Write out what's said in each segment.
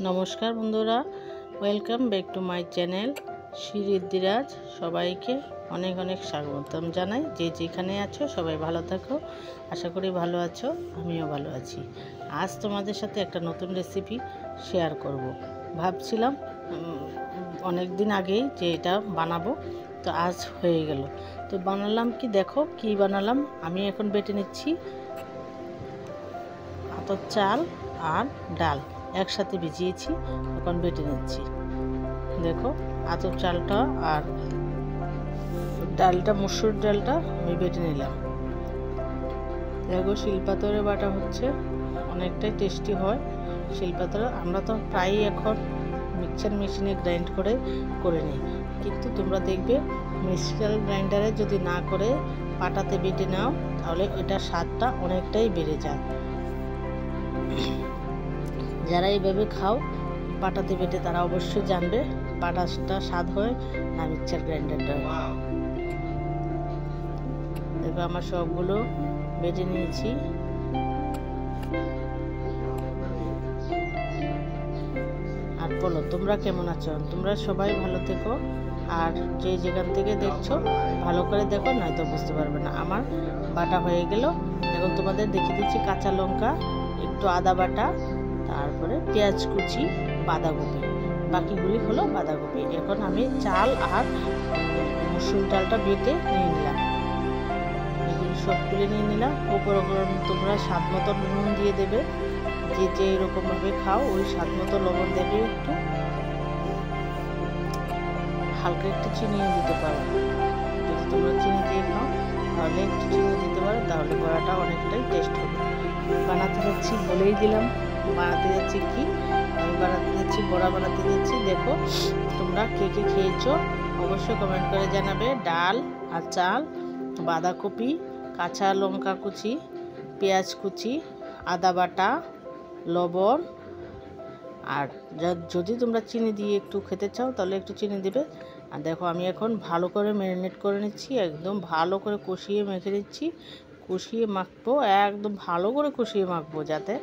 নমস্কার বন্ধুরা, welcome back to my channel Shri Riddhiraj. সবাইকে অনেক অনেক স্বাগতম জানাই। যে যেখানে আছো সবাই ভালো থাকো, আশা করি ভালো আছো, আমিও ভালো আছি। আজ তোমাদের সাথে একটা নতুন রেসিপি শেয়ার করব। ভাবছিলাম অনেক দিন আগেই যে এটা বানাবো, তো আজ হয়ে গেল। তো বানালাম কি, দেখো কি বানালাম। আমি এখন বেটে নিচ্ছি আতপ চাল আর ডাল একসাথে ভিজিয়েছি, এখন বেটে নিচ্ছি। দেখো আতপ চালটা আর ডালটা, মসুর ডালটা আমি বেটে নিলাম। দেখো শিলপাতরে বাটা হচ্ছে, অনেকটাই টেস্টি হয় শিলপাতরে। আমরা তো প্রায়ই এখন মিক্সচার মেশিনে গ্রাইন্ড করে নিই, কিন্তু তোমরা দেখবে মিক্সচার গ্রাইন্ডারে যদি না করে পাটাতে বেটে নাও, তাহলে ওইটার স্বাদটা অনেকটাই বেড়ে যায়। যারা এইভাবে খাও পাটাতে বেটে, তারা অবশ্যই জানবে পাটাটা স্বাদ হয় না মিক্সচার গ্রাইন্ডারটা। দেখো আমার সবগুলো বেটে নিয়েছি। আর বলো তোমরা কেমন আছো? তোমরা সবাই ভালো থেকো, আর যে যেখান থেকে দেখছো ভালো করে দেখো, নয়তো বুঝতে পারবে না। আমার বাটা হয়ে গেল। এখন তোমাদের দেখিয়ে দিচ্ছি কাঁচা লঙ্কা, একটু আদা বাটা, তারপরে পেঁয়াজ কুচি, বাঁধাকপি, বাকিগুলি হলো বাঁধাকপি। এখন আমি চাল আর মসুর ডালটা বেটে নিয়ে নিলাম, এগুলি সবগুলি নিয়ে নিলাম। উপর তোমরা স্বাদ মতো নুন দিয়ে দেবে, যে যে এরকমভাবে খাও ওই স্বাদ মতো লবণ দেবে, একটু হালকা একটু চিনিও দিতে পারো। যদি তোমরা চিনি দিয়ে খাও তাহলে একটু চিনি দিতে পারো, তাহলে বড়াটা অনেকটাই টেস্ট হবে। বানাতে যাচ্ছি, বলেই দিলাম বানাতে যাচ্ছি কি, আমি বানাতে যাচ্ছি বড়া বানাতে যাচ্ছি। দেখো তোমরা কে কে খেয়েছো অবশ্যই কমেন্ট করে জানাবে। ডাল আর চাল, বাঁধাকপি, কাঁচা লঙ্কা কুচি, পেঁয়াজ কুচি, আদা বাটা, লবণ, আর যদি তোমরা চিনি দিয়ে একটু খেতে চাও তাহলে একটু চিনি দিবে। আর দেখো আমি এখন ভালো করে ম্যারিনেট করে নিচ্ছি, একদম ভালো করে কষিয়ে মেখে নিচ্ছি। কষিয়ে মাখবো, একদম ভালো করে কষিয়ে মাখবো, যাতে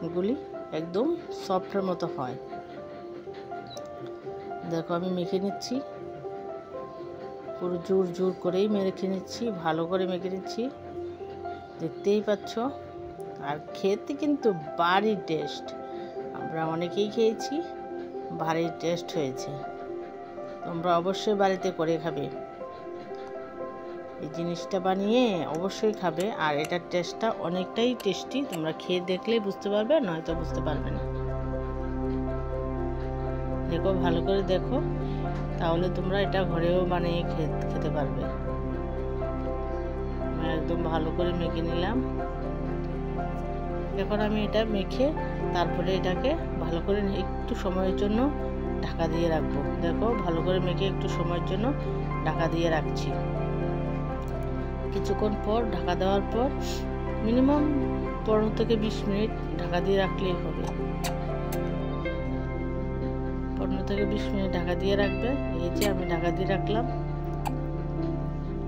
এগুলি একদম সফটের মতো হয়। দেখো আমি মেখে নিচ্ছি, পুরো জোর জোর করেই মেখে নিচ্ছি, ভালো করে মেখে নিচ্ছি, দেখতেই পাচ্ছ। আর খেতে কিন্তু ভারী টেস্ট, আমরা অনেকেই খেয়েছি, ভারী টেস্ট হয়েছে। তোমরা অবশ্যই বাড়িতে করে খাবে, এই জিনিসটা বানিয়ে অবশ্যই খাবে। আর এটার টেস্টটা অনেকটাই টেস্টি, তোমরা খেয়ে দেখলেই বুঝতে পারবে, নয়তো বুঝতে পারবে না। দেখো ভালো করে দেখো, তাহলে তোমরা এটা ঘরেও বানিয়ে খেতে পারবে। আমি একদম ভালো করে মেখে নিলাম। এখন আমি এটা মেখে তারপরে এটাকে ভালো করে একটু সময়ের জন্য ঢাকা দিয়ে রাখবো। দেখো ভালো করে মেখে একটু সময়ের জন্য ঢাকা দিয়ে রাখছি। কিছুক্ষণ পর ঢাকা দেওয়ার পর মিনিমাম 15 থেকে 20 মিনিট ঢাকা দিয়ে রাখলেই হবে। 15 থেকে 20 মিনিট ঢাকা দিয়ে রাখবে। এই যে আমি ঢাকা দিয়ে রাখলাম,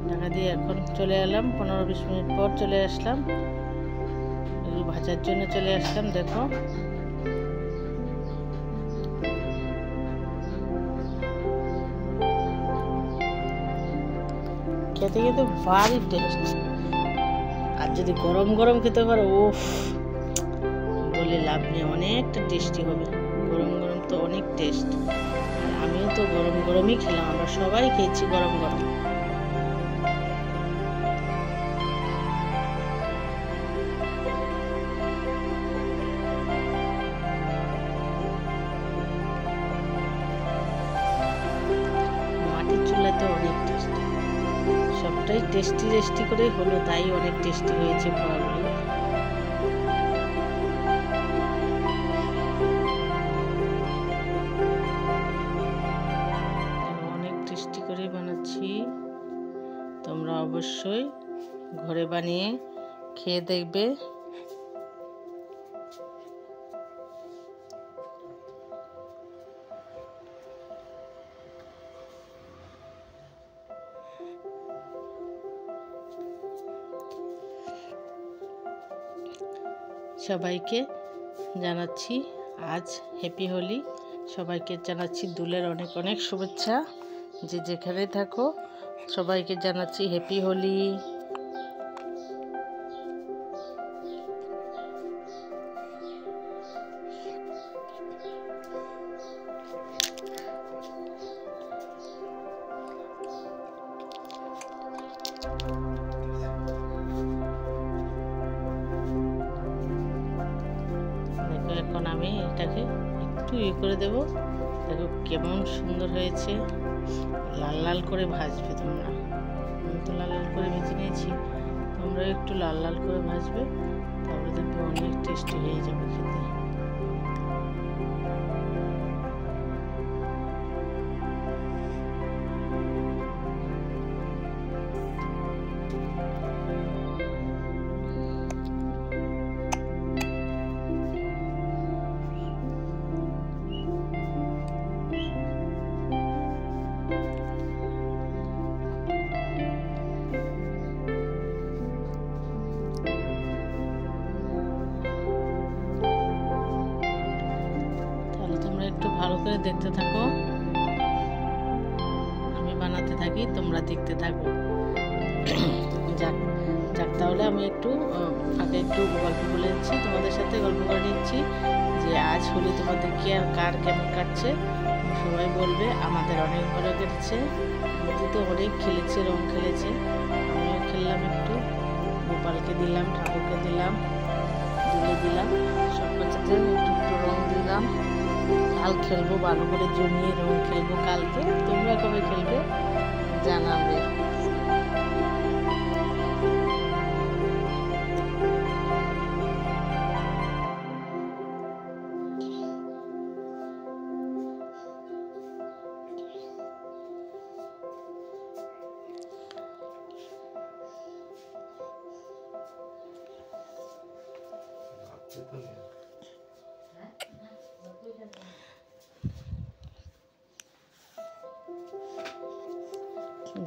ঢাকা দিয়ে এখন চলে এলাম। 15-20 মিনিট পর চলে আসলাম, এগুলো ভাজার জন্য চলে আসলাম। দেখো খেতে খেতে ভারী টেস্ট। আর যদি গরম গরম খেতে পারো, ওফ, বলে লাভ নেই, অনেকটা টেস্টি হবে। গরম গরম তো অনেক টেস্ট। আর আমিও তো গরম গরমই খেলাম, আমরা সবাই খেয়েছি গরম গরম। মাটির চুলায় তো অনেক টেস্ট, সবটাই টেস্টি টেস্টি করে হলো, তাই অনেক টেস্টি হয়েছে খাবারগুলো। অনেক টেস্টি করে বানাচ্ছি, তোমরা অবশ্যই ঘরে বানিয়ে খেয়ে দেখবে। সবাইকে জানাচ্ছি আজ হ্যাপি হোলি। সবাইকে জানাচ্ছি দুলের অনেক অনেক শুভেচ্ছা। যে যেখানে থাকো সবাইকে জানাচ্ছি হ্যাপি হোলি। দেখো এখন আমি এটাকে একটু করে দেব। দেখো কেমন সুন্দর হয়েছে। লাল লাল করে ভাজবে তোমরা। আমি তো লাল লাল করে ভেজে নিয়েছি, তোমরা একটু লাল লাল করে ভাজবে, তাহলে দেখবে অনেক টেস্টি হয়ে যাবে খেতে। একটু ভালো করে দেখতে থাকো, আমি বানাতে থাকি, তোমরা দেখতে থাকো। যাক যাক তাহলে আমি একটু ফাঁকে একটু গল্প বলে নিচ্ছি, তোমাদের সাথে গল্প করে নিচ্ছি যে আজ হোলি তোমাদের কি আর কার কেমন কাটছে। সবাই বলবে আমাদের অনেক ভালো কেটেছে। মোদি তো অনেক খেলেছে, রং খেলেছে, আমিও খেললাম একটু। গোপালকে দিলাম, ঠাকুরকে দিলাম, দুলে দিলাম, সব বাচ্চাদের একটু একটু রং দিলাম। কাল খেলবো, ভালো করে জমিয়ে রং খেলবো কালকে। তোমরা কবে খেলবে জানাবে।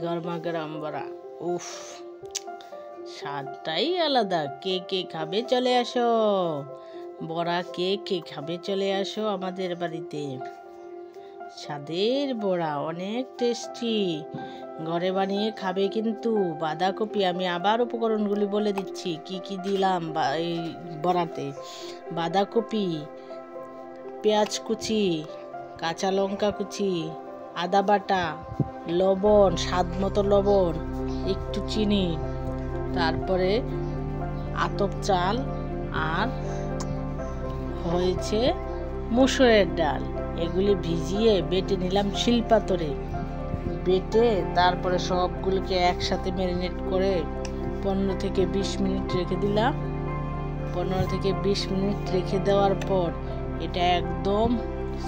গরমা গরম বড়া, উফ স্বাদটাই আলাদা। কে কে খাবে চলে আসো। বড়া কে কে খাবে চলে আসো আমাদের বাড়িতে। স্বাদের বড়া, অনেক টেস্টি। ঘরে বানিয়ে খাবে কিন্তু। বাঁধাকপি, আমি আবার উপকরণগুলি বলে দিচ্ছি কি কি দিলাম এই বড়াতে। বাঁধাকপি, পেঁয়াজ কুচি, কাঁচা লঙ্কা কুচি, আদা বাটা, লবণ, স্বাদ মতো লবণ, একটু চিনি, তারপরে আতপ চাল, আর হয়েছে মুসুরের ডাল। এগুলি ভিজিয়ে বেটে নিলাম শিলপাতরে। বেটে তারপরে সবগুলোকে একসাথে ম্যারিনেট করে 15 থেকে 20 মিনিট রেখে দিলাম। 15 থেকে 20 মিনিট রেখে দেওয়ার পর এটা একদম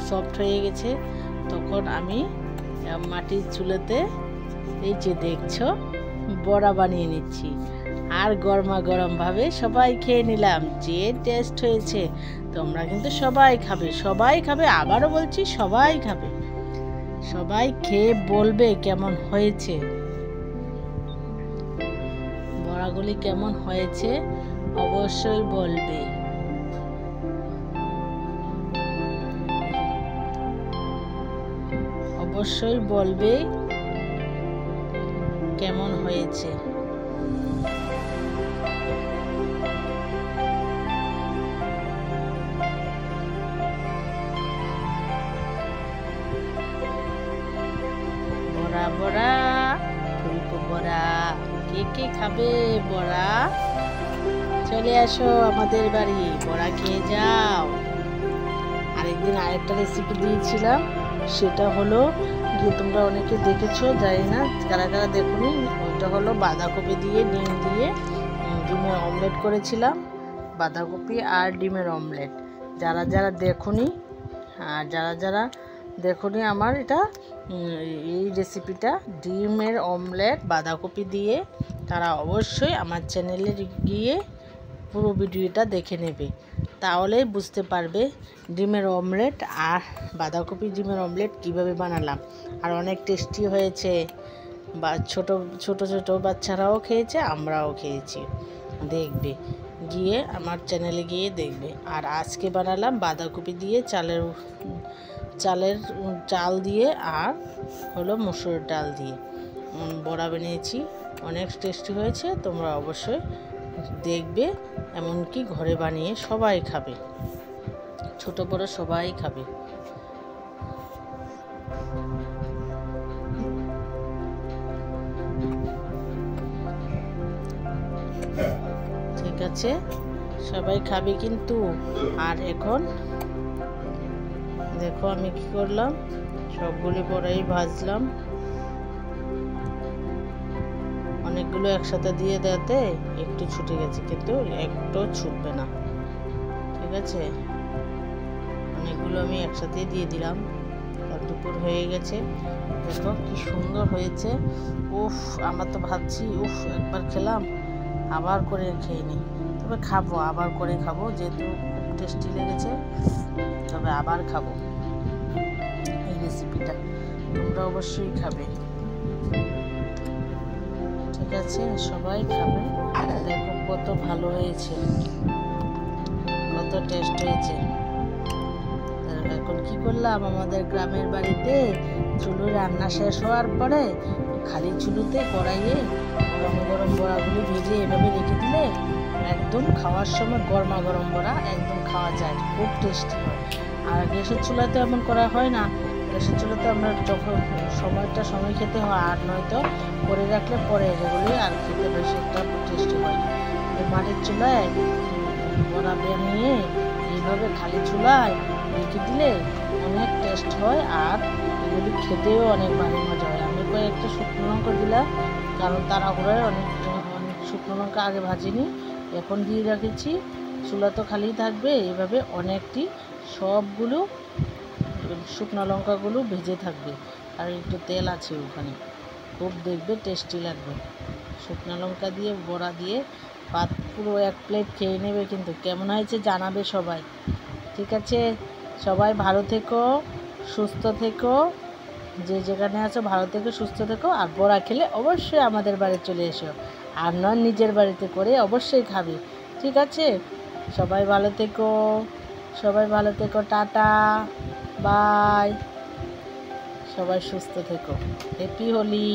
সফট হয়ে গেছে। তখন আমি মাটির চুলাতে এই যে দেখছো বড়া বানিয়ে নিচ্ছি, আর গরমা গরম ভাবে সবাই খেয়ে নিলাম। যে টেস্ট হয়েছে। তোমরা কিন্তু সবাই খাবে, সবাই খাবে, আবারও বলছি সবাই খাবে। সবাই খেয়ে বলবে কেমন হয়েছে, বড়াগুলি কেমন হয়েছে অবশ্যই বলবে। অবশ্যই বলবে কেমন হয়েছে। বড়া বড়া, ফুলকো বড়া, কে কে খাবে বড়া চলে আসো আমাদের বাড়ি, বড়া খেয়ে যাও। আরেকদিন আরেকটা রেসিপি দিয়েছিলাম, সেটা হলো যে তোমরা অনেকে দেখেছো, জানি না কারা কারা দেখোনি। ওইটা হলো বাঁধাকপি দিয়ে ডিম দিয়ে ডিমের অমলেট করেছিলাম। বাঁধাকপি আর ডিমের অমলেট। যারা যারা দেখোনি, আর যারা যারা দেখোনি আমার এটা এই রেসিপিটা ডিমের অমলেট বাঁধাকপি দিয়ে, তারা অবশ্যই আমার চ্যানেলে গিয়ে পুরো ভিডিওটা দেখে নেবে। তাহলেই বুঝতে পারবে ডিমের অমলেট আর বাঁধাকপি ডিমের অমলেট কিভাবে বানালাম। আর অনেক টেস্টি হয়েছে। বা ছোট ছোট ছোট বাচ্চারাও খেয়েছে, আমরাও খেয়েছি। দেখবে গিয়ে আমার চ্যানেলে গিয়ে দেখবে। আর আজকে বানালাম বাঁধাকপি দিয়ে চাল দিয়ে আর হলো মসুর ডাল দিয়ে বড়া বানিয়েছি। অনেক টেস্টি হয়েছে, তোমরা অবশ্যই দেখবে। এমনকি ঘরে বানিয়ে সবাই খাবে, ছোট বড় সবাই খাবে। ঠিক আছে, সবাই খাবে কিন্তু। আর এখন দেখো আমি কি করলাম, সবগুলি বড়াই ভাজলাম। অনেকগুলো একসাথে দিয়ে দেতে একটু ছুটে গেছে, কিন্তু একটু ছুটবে না। ঠিক আছে, অনেকগুলো আমি একসাথে দিয়ে দিলাম। আর দুপুর হয়ে গেছে, দেখো কি সুন্দর হয়েছে। উফ, আমরা তো ভাবছি উফ একবার খেলাম, আবার করে খেয়ে নিই। তবে খাবো, আবার করে খাবো, যেহেতু খুব টেস্টি লেগেছে। তবে আবার খাবো এই রেসিপিটা, তোমরা অবশ্যই খাবে। ঠিক আছে, সবাই খাবে। দেখো কত ভালো হয়েছে, কত টেস্ট হয়েছে। এখন কি করলাম, আমাদের গ্রামের বাড়িতে চুলো রান্না শেষ হওয়ার পরে খালি চুলোতে কড়াইয়ে গরম গরম বড়াগুলি ভেজে এভাবে রেখে দিলে একদম খাওয়ার সময় গরমা গরম বড়া একদম খাওয়া যায়, খুব টেস্টি হয়। আর গ্যাসের চুলাতে এমন করা হয় না। গ্যাসের চুলাতে আমরা যখন সময় খেতে হয়, আর নয়তো করে রাখলে পরে যেগুলি আর খেতে বেশি একটা টেস্টি হয়। মাটির চুলায় বড়া বানিয়ে এইভাবে খালি চুলায় রেখে দিলে অনেক টেস্ট হয়, আর এগুলি খেতেও অনেক ভালো মজা হয়। আমি কয়েকটা শুকনো লঙ্কা দিলাম, কারণ তাড়াহুড়োয় অনেক শুকনো লঙ্কা আগে ভাজিনি, এখন দিয়ে রেখেছি। চুলা তো খালি থাকবে, এইভাবে অনেকটি সবগুলো শুকনো লঙ্কাগুলো ভেজে থাকবে। আর একটু তেল আছে ওখানে, খুব দেখবে টেস্টি লাগবে। শুকনো লঙ্কা দিয়ে বড়া দিয়ে ভাত পুরো এক প্লেট খেয়ে নেবে, কিন্তু কেমন হয়েছে জানাবে সবাই। ঠিক আছে, সবাই ভালো থেকো, সুস্থ থেকো, যে যেখানে আছো ভালো থেকো, সুস্থ থেকো। আর বড়া খেলে অবশ্যই আমাদের বাড়ি চলে এসো, আর নয় নিজের বাড়িতে করে অবশ্যই খাবে। ঠিক আছে, সবাই ভালো থেকো, সবাই ভালো থেকো, টাটা, বাই, সবাই সুস্থ থেকো। হ্যাপি হোলি।